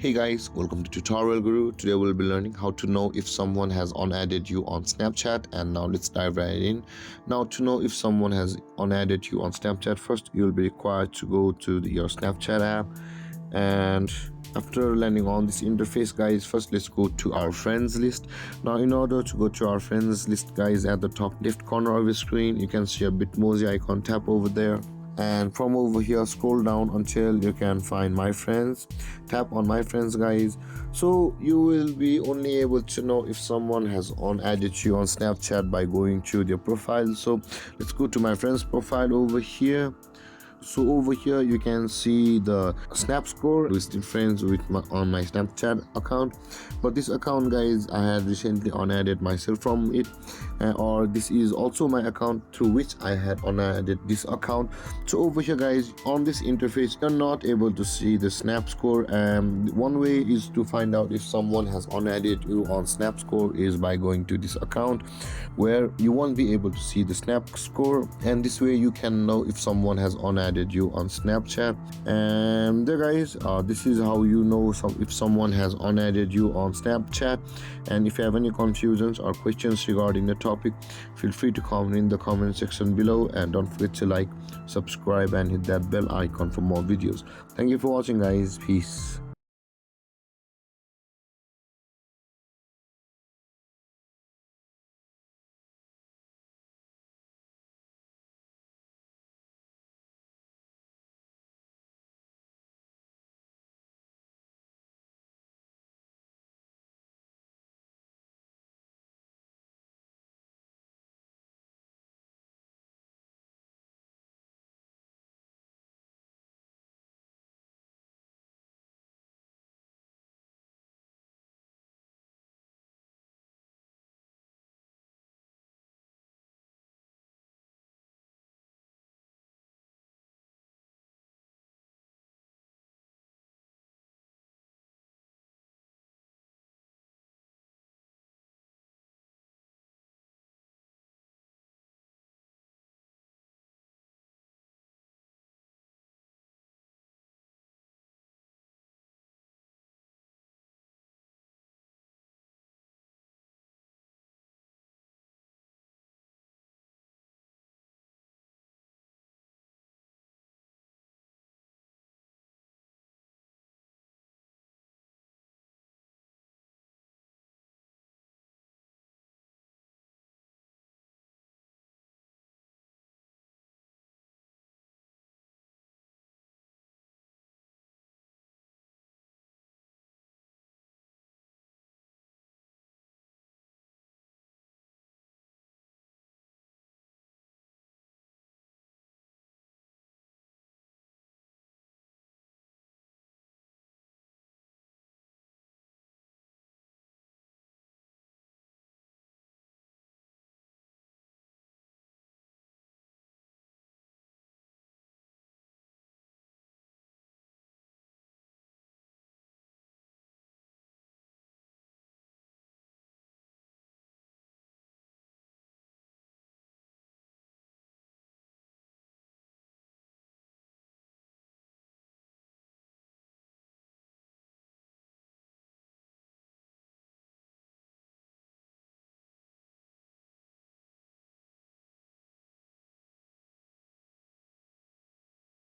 Hey guys, welcome to Tutorial Guru. Today we'll be learning how to know if someone has unadded you on Snapchat, and now let's dive right in. Now, to know if someone has unadded you on Snapchat, first you'll be required to go to your Snapchat app, and after landing on this interface, guys, first let's go to our friends list. Now, in order to go to our friends list, guys, at the top left corner of your screen you can see a Bitmoji icon. Tap over there, and from over here scroll down until you can find my friends. Tap on my friends, guys. So you will be only able to know if someone has unadded you on Snapchat by going to their profile. So let's go to my friends profile over here. So over here you can see the snap score listed friends on my Snapchat account, but this account, guys, I had recently unadded myself from it, or this is also my account through which I had unadded this account. So over here, guys, on this interface you're not able to see the snap score. One way is to find out if someone has unadded you on snap score is by going to this account where you won't be able to see the snap score, and this way you can know if someone has unadded you on Snapchat. And there, guys, this is how you know if someone has unadded you on Snapchat. And if you have any confusions or questions regarding the topic, feel free to comment in the comment section below, and don't forget to like, subscribe and hit that bell icon for more videos. Thank you for watching, guys. Peace.